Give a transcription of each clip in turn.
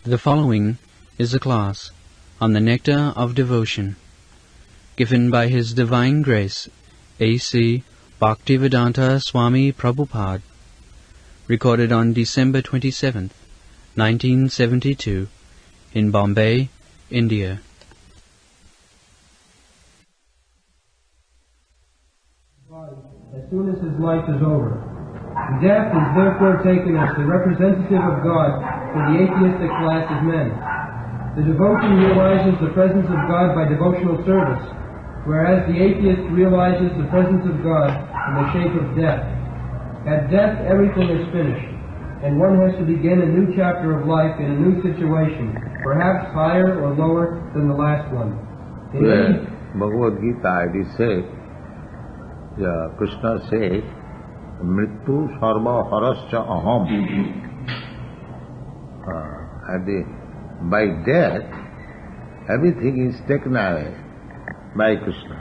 The following is a class on the Nectar of Devotion, given by His Divine Grace, A.C. Bhaktivedanta Swami Prabhupada, recorded on December 27th, 1972, in Bombay, India. As soon as his life is over. Death is therefore taken as the representative of God for the atheistic class of men. The devotee realizes the presence of God by devotional service, whereas the atheist realizes the presence of God in the shape of death. At death, everything is finished, and one has to begin a new chapter of life in a new situation, perhaps higher or lower than the last one. Well, Bhagavad Gita, it is said, Krishna said, Mrittu sarva harascha aham. By death, everything is taken away by Krishna.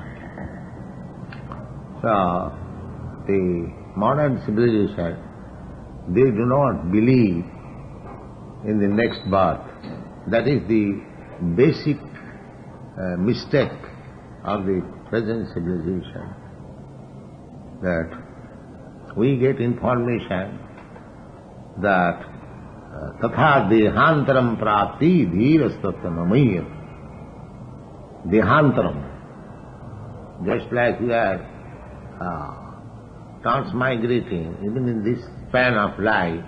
So, the modern civilization, they do not believe in the next birth. That is the basic mistake of the present civilization. That we get information that tatha dehantaram prapti dhirastattanamaya. Dehantaram. Just like we are transmigrating, even in this span of life,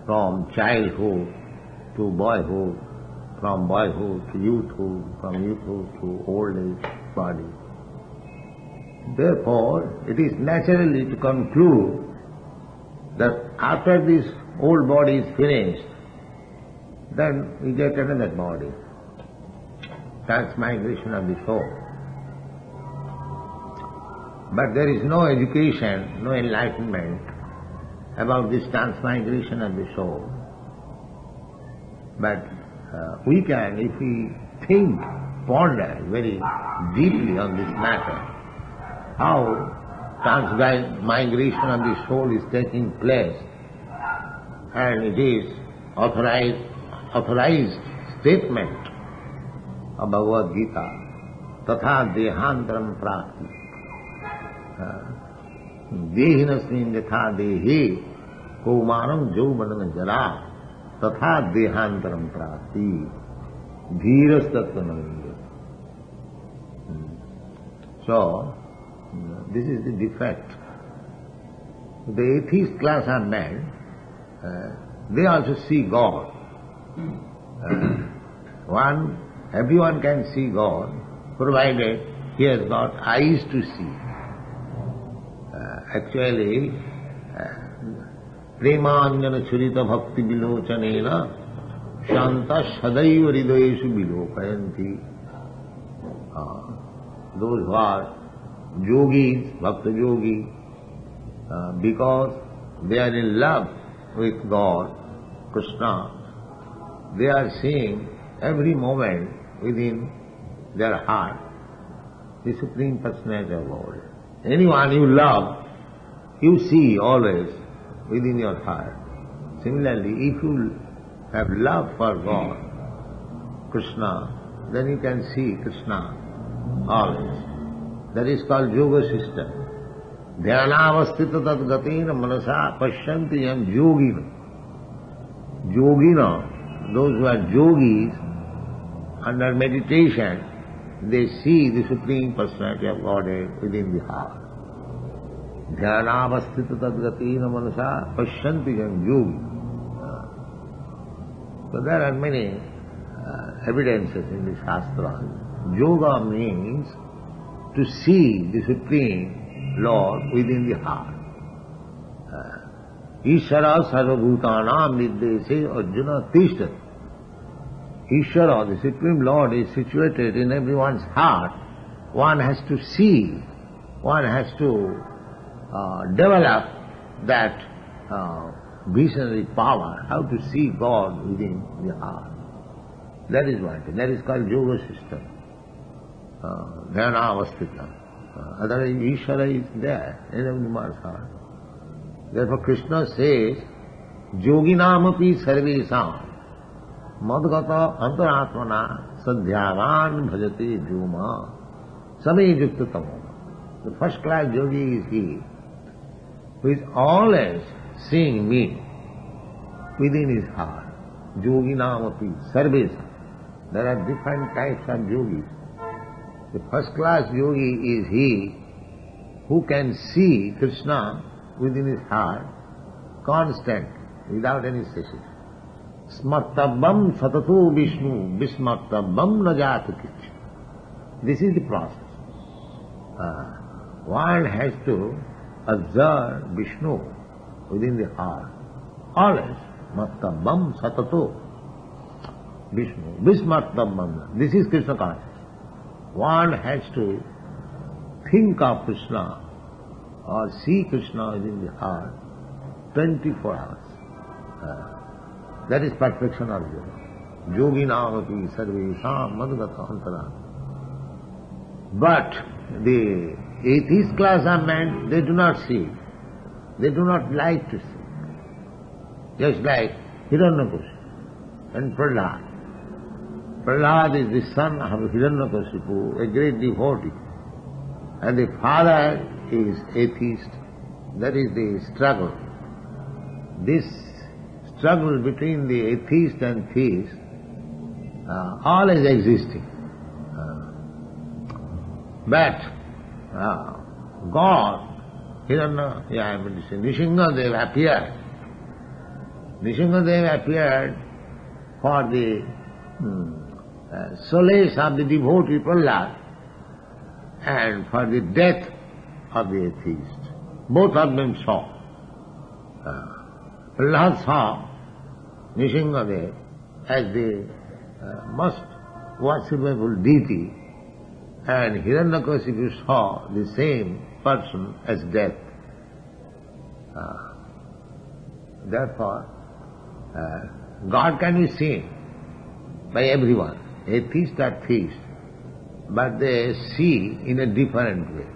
from childhood to boyhood, from boyhood to youthhood, from youthhood to old age body. Therefore, it is naturally to conclude that after this old body is finished, then we get another body. Transmigration of the soul. But there is no education, no enlightenment about this transmigration of the soul. But we can, if we think, ponder very deeply on this matter, how transmigration of the soul is taking place, and it is authorized statement of Bhagavad Gita, tatha dehantaram prapti. Dehinasmin yatha dehe kaumanam jauvanam jara tatha dehantaram prapti dhirastattanamaya. So, this is the defect. The atheist class of men, they also see God. Everyone can see God, provided he has got eyes to see. Actually, premanjana churita bhakti vilochanena shanta sadaiva hridayeshu vilokayanti. Those who are yogis, bhakta yogi, because they are in love with God, Krishna, they are seeing every moment within their heart the Supreme Personality of God. Anyone you love, you see always within your heart. Similarly, if you have love for God, Krishna, then you can see Krishna always. That is called yoga system. Dhyanavastita tadgatina manasa pashyanti yam yogina. Yogina, those who are yogis, under meditation, they see the Supreme Personality of Godhead within the heart. Dhyanavastita tadgatina manasa pashyanti yam yogina. So there are many evidences in the Shastras. Yoga means to see the Supreme Lord within the heart. Ishara sarvabhutanam niddese arjuna tishtat. Ishara, the Supreme Lord, is situated in everyone's heart. One has to see, one has to develop that visionary power, how to see God within the heart. That is one thing. That is called yoga system. Dhyanavastita. Otherwise, Ishvara is there in everyone's heart. Therefore, Krishna says, Yoginamapi sarvesam Madgata antaratmana sadhyavan bhajati juma sami yukta tamoma. The first class yogi is he who is always seeing me within his heart. Yogi namapi service. There are different types of yogis. The first class yogi is he who can see Krishna within his heart constant, without any cessation. Smartabam satatu Vishnu, Vismartabam najatu kichu. This is the process. One has to observe Vishnu within the heart. Always, Smartabam satatu Vishnu, Vismartabam. This is Krishna consciousness. One has to think of Krishna or see Krishna within the heart 24 hours. That is perfection of yoga. Yogi namapi sarvesham madgata antara. But the atheist class of men, they do not see. They do not like to see. Just like Hiranyakashipu and Prahlad. Prahlad is the son of Hiranyakashipu, a great devotee. And the father is atheist. That is the struggle. This struggle between the atheist and theist always existing. But God, Nishingadev appeared. Nishingadev appeared for the solace of the devotee Prahlad and for the death of the atheist. Both of them saw. Prahlad saw Nishingadev as the most worshipable deity, and Hiranyakashipu saw the same person as death. Therefore, God can be seen by everyone, atheist or theist, but they see in a different way.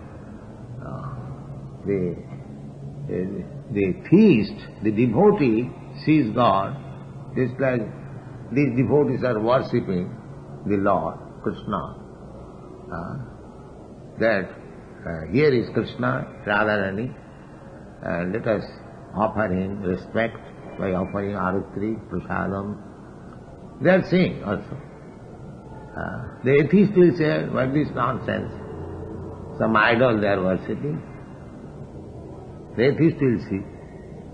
The theist, the devotee, sees God just like these devotees are worshipping the Lord, Krishna. Here is Krishna, Radharani, and let us offer him respect by offering arutri, prasadam. They are seeing also. The atheist will say, what is nonsense? Some idol they are worshipping. The atheist will see.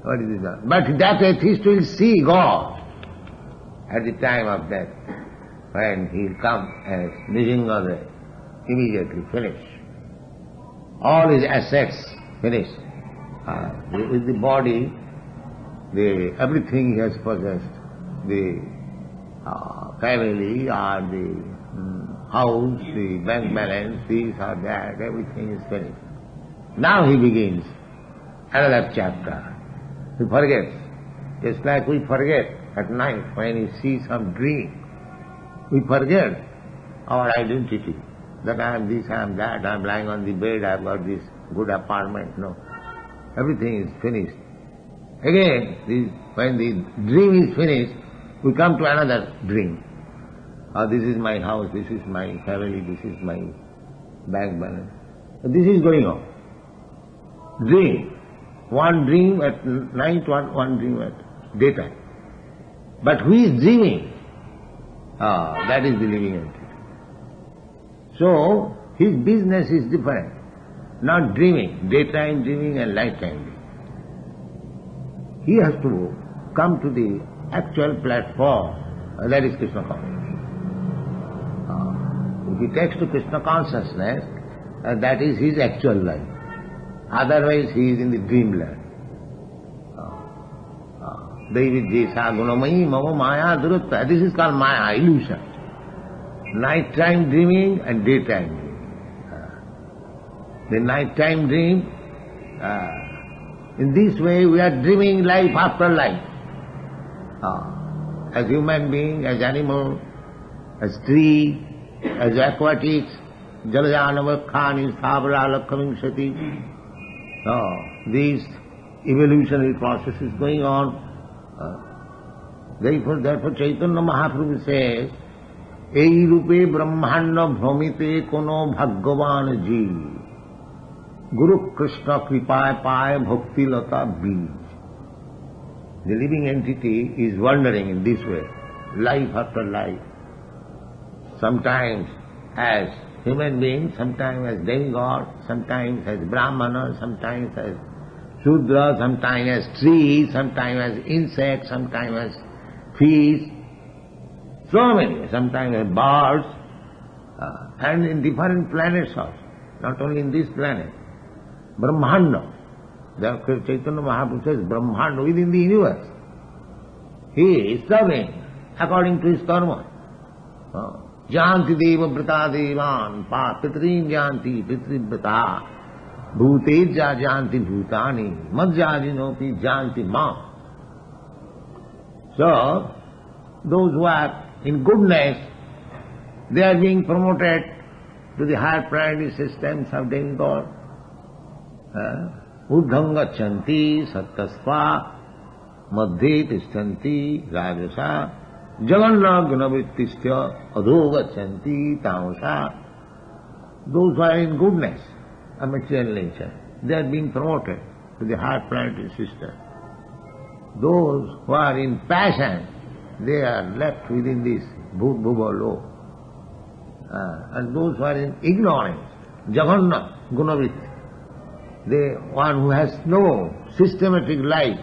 What is this? But that atheist will see God at the time of death, when he will come as Nishingadev, immediately finished. All his assets finished. With the body, everything he has possessed, the family or the house, the bank balance, this or that, everything is finished. Now he begins another chapter. He forgets. Just like we forget at night when we see some dream. We forget our identity. That I am this, I am that, I am lying on the bed, I have got this good apartment. No. Everything is finished. Again, when the dream is finished, we come to another dream. This is my house, this is my family, this is my bank balance. This is going on. Dream. One dream at night, one dream at daytime. But who is dreaming? That is the living entity. So, his business is different. Not dreaming, daytime dreaming and nighttime dreaming. He has to come to the actual platform, that is Krishna consciousness. If he takes to Krishna consciousness, that is his actual life. Otherwise he is in the dreamland. Devidjesa gunamayi mama maya durutta. This is called maya, illusion. Nighttime dreaming and daytime dreaming. The nighttime dream, in this way we are dreaming life after life. As human being, as animal, as tree, as aquatics, Jalajanavakhani, Sabra, Lakhamingshati. This evolutionary process is going on. Therefore Chaitanya Mahaprabhu says, Ei rupe brahmanda bhramite kono bhagavan ji. Guru Krishna kripaye paye bhakti lata bij. The living entity is wandering in this way, life after life. Sometimes as human being, sometimes as demigod, sometimes as brahmana, sometimes as Shudra, sometimes as tree, sometimes as insect, sometimes as fish, so many, sometimes as birds, and in different planets also, not only in this planet. Brahmanda, Therefore Chaitanya Mahaprabhu says, Brahmanda within the universe. He is serving according to his karma. Janti deva vrata devan, pitrin janti pitrivrata. Bhuteja janti bhutani, madhyajinopi janti ma. So, those who are in goodness, they are being promoted to the higher priority systems of demigod. Uddham gachanti sattasva, madhye tishtanti rajasa, jaganna gunavrittistya adho gachanti tamasa. Those who are in goodness, a material nature, they are being promoted to the higher planetary system. Those who are in passion, they are left within this bhut bhuva lo. And those who are in ignorance, jaganna gunavritti, the one who has no systematic life,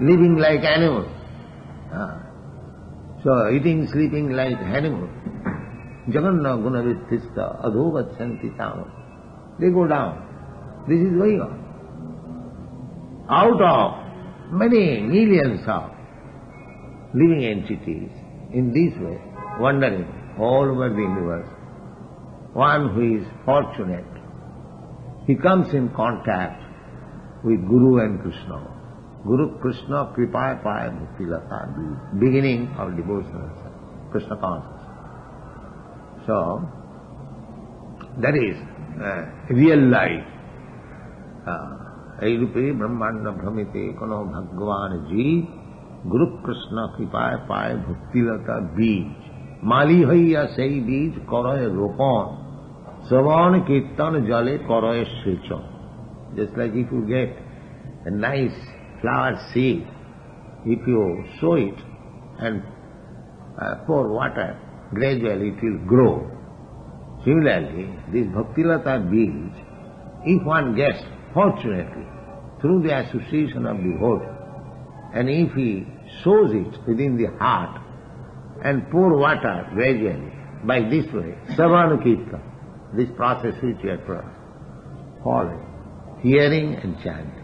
living like animal, so eating, sleeping like animal, jaganna gunavrittista adho gachanti tamasa. They go down. This is going on. Out of many millions of living entities, in this way, wandering all over the universe, one who is fortunate, he comes in contact with Guru and Krishna. Guru Krishna kripaya paya bhakti lata, beginning of devotional Krishna consciousness. So, that is real life. Ei rupe brahmanda bhramite kono bhagavan ji, Guru Krishna kripaya paya bhakti lata bij. Mali haiya sei bij karaye ropon, Savan kirtan jale karaye sechon. Just like if you get a nice flower seed, if you sow it and pour water, gradually it will grow. Similarly, this Bhaktilata bij, if one gets, fortunately, through the association of devotee, and if he sows it within the heart and pour water gradually, by this way, Savanukirtan, this process which we are following, hearing and chanting.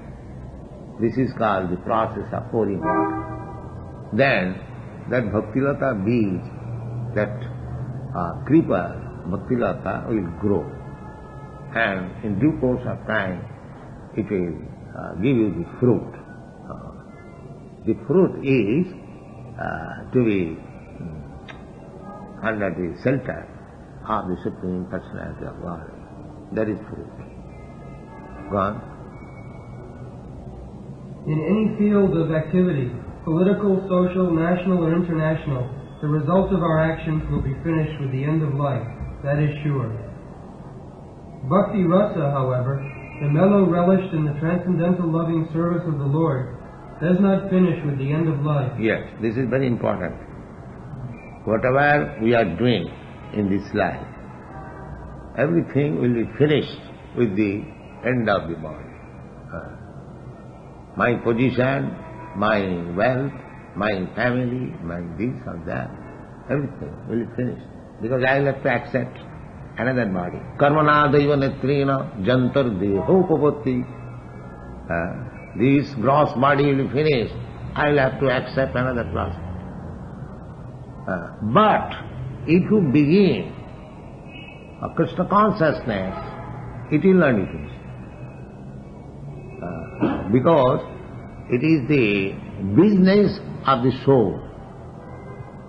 This is called the process of pouring water. Then, that Bhaktilata bij, that creeper, Bhaktilata will grow, and in due course of time it will give you the fruit. The fruit is to be under the shelter of the Supreme Personality of God. That is fruit. Go on. In any field of activity, political, social, national, or international, the results of our actions will be finished with the end of life. That is sure. Bhakti Rasa, however, the mellow relished in the transcendental loving service of the Lord, does not finish with the end of life. Yes, this is very important. Whatever we are doing in this life, everything will be finished with the end of the body. My position, my wealth, my family, my this or that, everything will be finished. Because I will have to accept another body. Karmana daiva netrina jantar dehopavati. This gross body will be finished. I will have to accept another process. But if you begin a Krishna consciousness, it will not be finished. Because it is the business of the soul.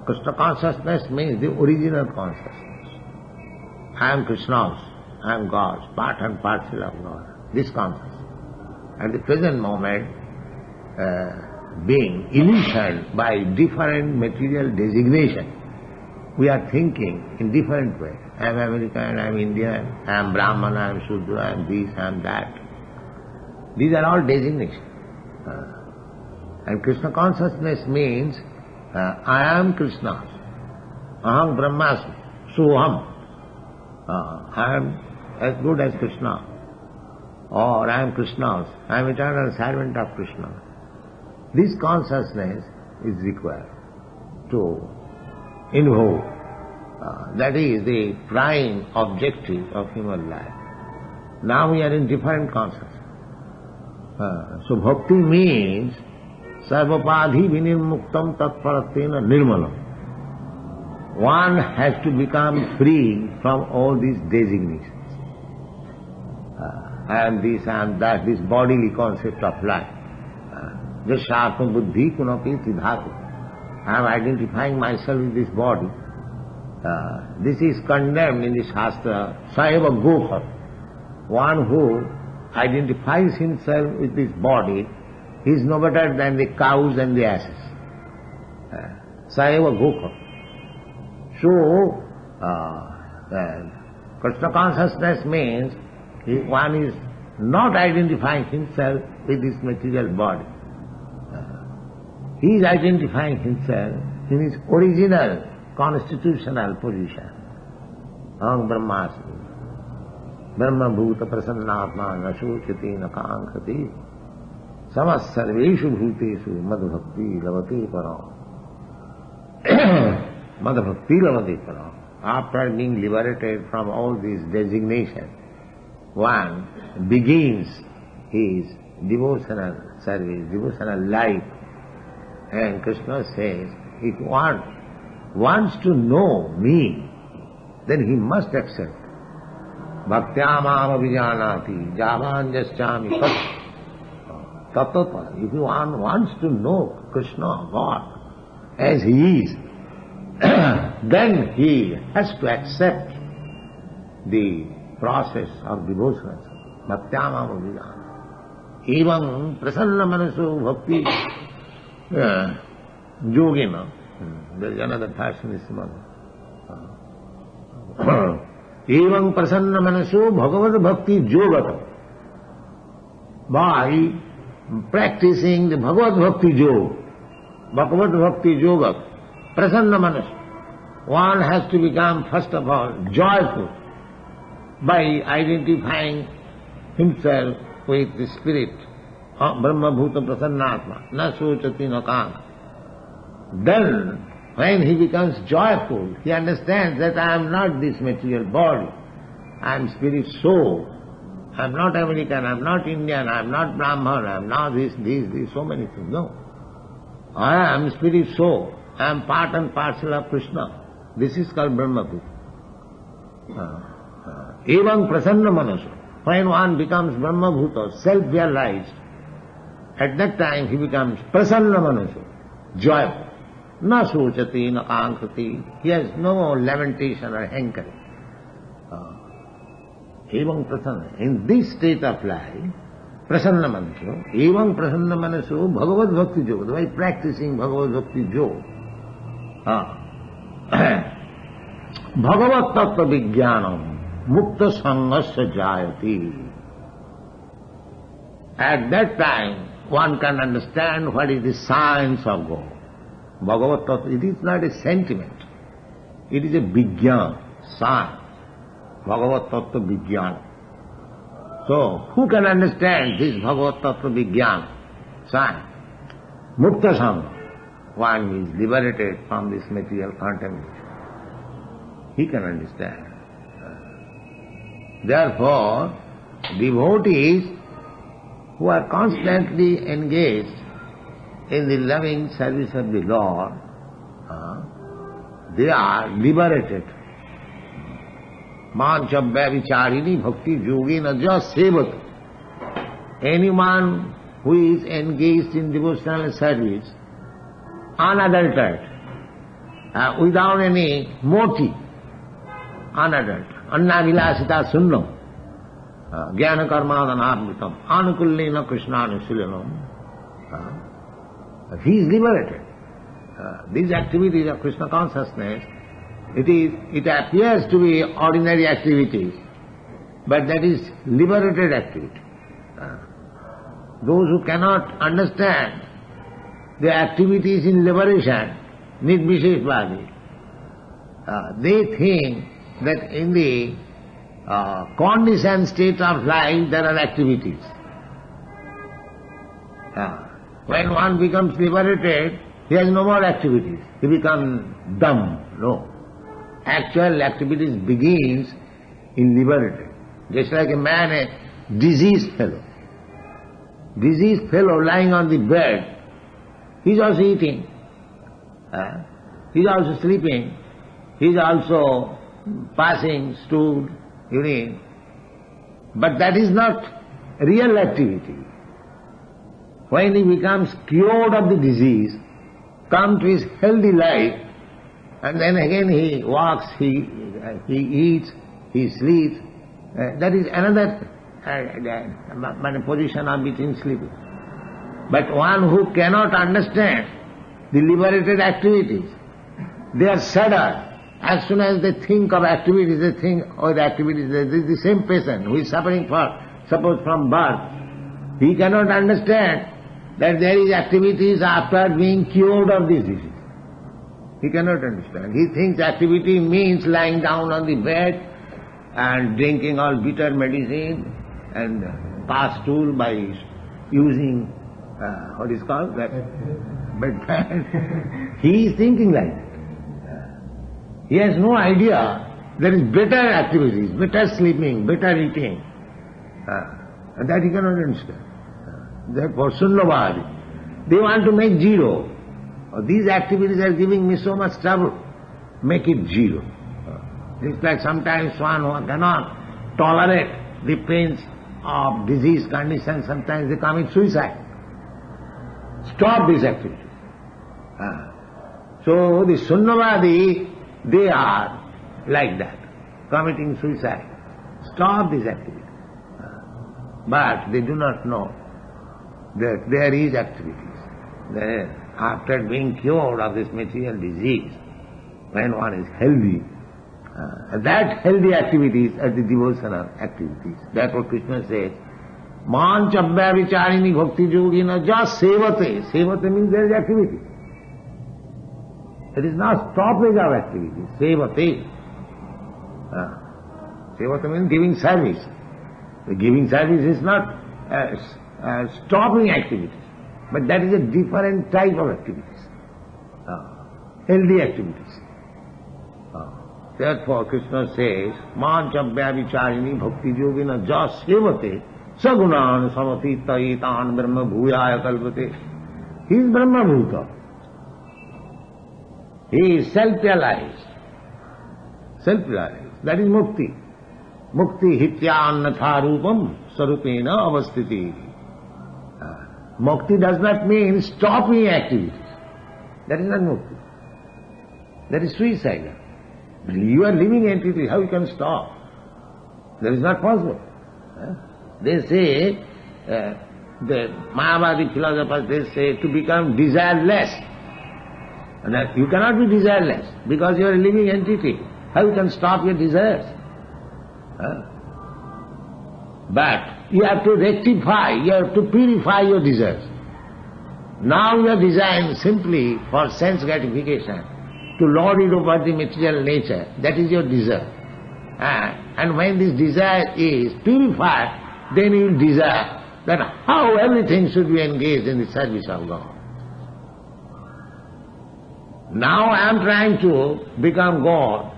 Krishna consciousness means the original consciousness. I am Krishna's, I am God's, part and parcel of God. This consciousness. At the present moment, being illusioned by different material designation. We are thinking in different ways. I am American, I am Indian, I am Brahman, I am Shudra, I am this, I am that. These are all designations. And Krishna consciousness means I am Krishna's. Aham Brahmasmi, Soham. I am as good as Krishna. Or I am Krishna's. I am eternal servant of Krishna. This consciousness is required to invoke. That is the prime objective of human life. Now we are in different consciousness. So bhakti means sarvapadhi vinirmuktam tatparatena nirmalam. One has to become free from all these designations. I am this, I am that, this bodily concept of life. Jashatma buddhi kunapi tidhatu. I am identifying myself with this body. This is condemned in the Shastra, Saeva Gopar. One who identifies himself with this body is no better than the cows and the asses. Saeva Gopar. So, Krishna consciousness means one is not identifying himself with this material body. He is identifying himself in his original constitutional position. Aham Brahmasmi, Brahma Bhuta Prasannatma Nashokati Nakankati Samas Sarveshu Bhuteshu Madhbhakti Lavate Param. Madhbhakti Lavate Param. After being liberated from all these designations, one begins his devotional service, devotional life. And Krishna says, if one wants to know me, then he must accept. Bhaktyamam abhijanati javan jaschami tatata. If one wants to know Krishna, God, as he is, then he has to accept the process of devotion. Bhaktyamam abhijanati. Evam prasanna manaso bhakti yogina. There is another verse in this month. Evam prasanna manaso bhagavad bhakti yogata. By practicing the Bhagavad Bhakti Yoga, Bhagavad Bhakti Yoga, prasanna manas, one has to become first of all joyful by identifying himself with the spirit. Brahma Bhuta Prasannatma, na sochati na kana. Then, when he becomes joyful, he understands that I am not this material body. I am spirit soul. I am not American, I am not Indian, I am not Brahman, I am not this, so many things. No. I am spirit soul. I am part and parcel of Krishna. This is called Brahma Bhuta. Evam prasanna manaso. When one becomes Brahma Bhuta, self-realized, at that time he becomes prasanna manaso, joyful. Na sochati, na kankati. He has no lamentation or hankering. Evam prasanna. In this state of life, prasanna manaso, evam prasanna manaso, Bhagavad Bhakti Yoga, by practicing Bhagavad Bhakti Yoga, Bhagavad Tattva Vijnanam, Mukta Sangasya Jayati. At that time, one can understand what is the science of God. Bhagavad Tattva, it is not a sentiment. It is a Vijnana, science. Bhagavad Tattva Vijnana. So, who can understand this Bhagavad Tattva Vijnana, science? Mukta Sangha, one who is liberated from this material contamination. He can understand. Therefore, devotees who are constantly engaged in the loving service of the Lord, they are liberated. Manchabhya vicharini bhakti yogina ja sevat. Anyone who is engaged in devotional service, unadulterated, without any motive, unadulterated, annavilasita sunnam, jnana karmadhanarmitam, anukullena krishnanu silanam. He is liberated. These activities of Krishna consciousness, it appears to be ordinary activities, but that is liberated activity. Those who cannot understand the activities in liberation, Nirvisheshvadi, they think that in the conditioned state of life there are activities. When one becomes liberated, he has no more activities. He becomes dumb. No. Actual activities begins in liberated. Just like a man, a diseased fellow. Diseased fellow lying on the bed, he's also eating. He's also sleeping. He's also passing, stool, urine. But that is not real activity. When he becomes cured of the disease, comes to his healthy life, and then again he walks, he eats, he sleeps. That is another position of between sleeping. But one who cannot understand the liberated activities, they are sadder. As soon as they think of activities, they think, oh, the activities, the same person who is suffering suppose from birth, he cannot understand that there is activities after being cured of this disease. He cannot understand. He thinks activity means lying down on the bed and drinking all bitter medicine and pass stool by using, what is called? That bed. He is thinking like that. He has no idea there is better activities, better sleeping, better eating. That he cannot understand. Therefore, Sunnavadi, they want to make zero. These activities are giving me so much trouble. Make it zero. It's like sometimes one who cannot tolerate the pains of disease condition, sometimes they commit suicide. Stop these activities. So the Sunnavadi, they are like that, committing suicide. Stop these activities. But they do not know that there is activities. That after being cured of this material disease, when one is healthy, that healthy activities are the devotional activities. Therefore Krishna says, Man chabhya vicharini bhakti yogina ja sevate. Sevate means there is activity. It is not stoppage of activity. Sevate. Sevate means giving service. The giving service is not stopping activities, but that is a different type of activities. Healthy activities. Therefore Krishna says, Man chabhya vicharini bhakti yogina ja sevate sagunan samati taitan brahma bhuyaya kalpate. He is Brahma Bhuta. He is self-realized. Self-realized. That is mukti. Mukti hityannatha rupam sarupena avastiti. Mukti does not mean stopping activities. That is not mukti. That is suicidal. You are living entity, how you can stop? That is not possible. They say, the Mayavadi philosophers, they say to become desireless. And that you cannot be desireless because you are a living entity. How you can stop your desires? But you have to rectify, you have to purify your desires. Now you are designed simply for sense gratification, to lord it over the material nature. That is your desire. And when this desire is purified, then you will desire that how everything should be engaged in the service of God. Now I am trying to become God,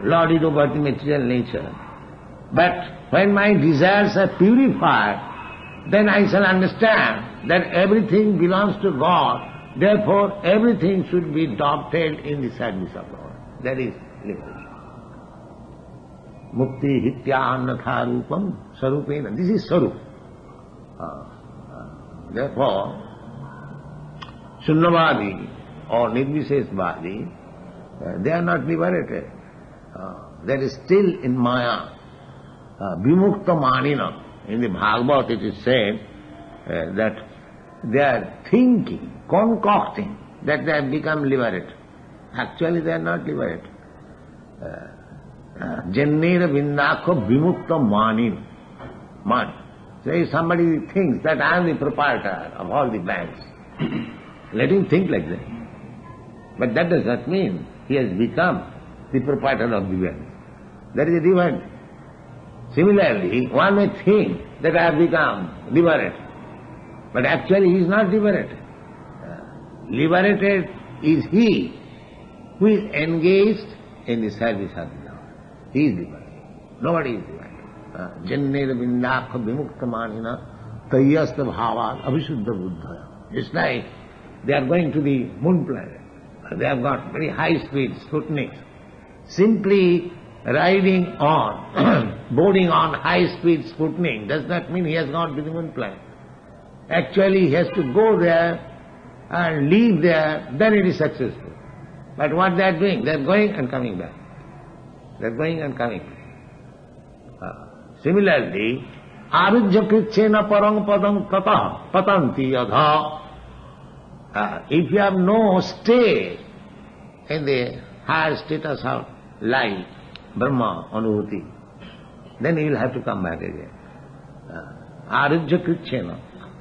lorded over the material nature. But when my desires are purified, then I shall understand that everything belongs to God. Therefore, everything should be adopted in the service of God. That is liberation. Mukti hityannatha rupam sarupena. This is sarup. Therefore, Sunnavadi or Nirvisheshvadi, they are not liberated. They are still in Maya. Vimukta manina. In the Bhagavad it is said that they are thinking, concocting that they have become liberated. Actually they are not liberated. Jannera vindakho vimukta manin. Man. So if somebody thinks that I am the proprietor of all the banks, let him think like that. But that does not mean he has become the proprietor of the bank. That is a different. Similarly, one may think that I have become liberated, but actually he is not liberated. Liberated is he who is engaged in the service of the Lord. He is liberated. Nobody is liberated. Jannera vindakha vimukta manina tayyasta bhavat abhishuddha buddhaya. It's like they are going to the moon planet. They have got very high-speed Sputniks. Simply riding on, boarding on high-speed Sputnik does not mean he has gone to the moon planet. Actually, he has to go there and leave there, then it is successful. But what they are doing? They are going and coming back. They are going and coming back. Similarly, arujya krichena parang padam tata patanti yadha. If you have no stay in the higher status of life, Brahma, Anubhuti, then you will have to come back again. Arujya krichena.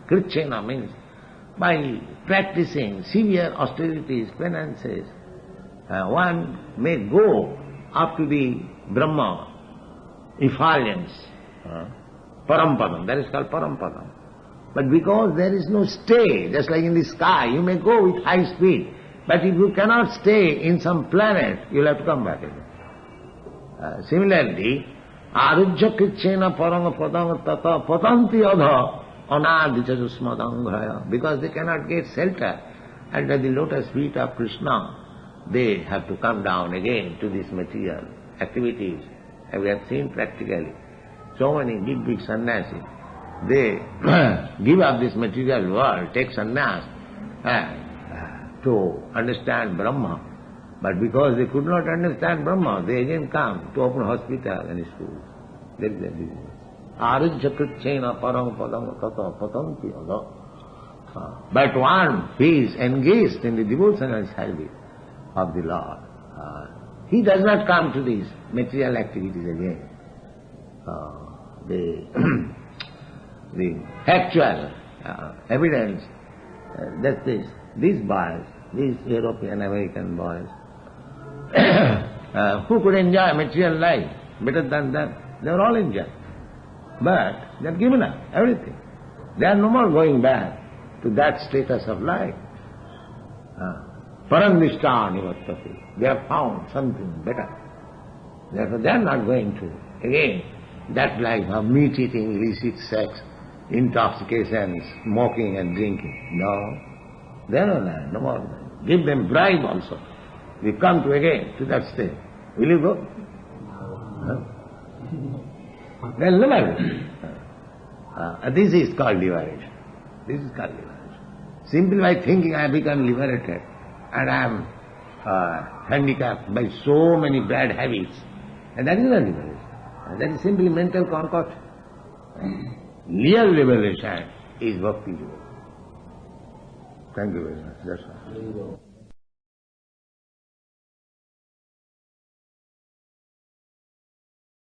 Krichena means by practicing severe austerities, penances, one may go up to the Brahma effulgence, Parampadam, that is called Parampadam. But because there is no stay, just like in the sky, you may go with high speed, but if you cannot stay in some planet, you will have to come back again. Similarly, Arujya krichena paranga padam tata patanti adha anadhichajusmadangraya. Because they cannot get shelter under the lotus feet of Krishna, they have to come down again to these material activities. And we have seen practically so many big sannyasis, they give up this material world, take sannyas to understand Brahma. But because they could not understand Brahma, they again come to open hospital and schools. That is the business. Arujya krichena parang padam tata patanti adha. But one who is engaged in the devotional service of the Lord, he does not come to these material activities again. The actual evidence that these boys, these European American boys, who could enjoy material life better than them, they were all enjoying. But they have given up everything. They are no more going back to that status of life. Parandishta nivattati. They have found something better. Therefore they are not going to, again, that life of meat-eating, illicit sex, intoxication, smoking and drinking. No. They are not, no more. Give them bribe also. We come to again to that state. Will you go? No. They'll never go. This is called liberation. This is called liberation. Simply by thinking I have become liberated and I am handicapped by so many bad habits, and that is not liberation. That is simply mental concoction. Real liberation is bhakti. Thank you very much. That's all.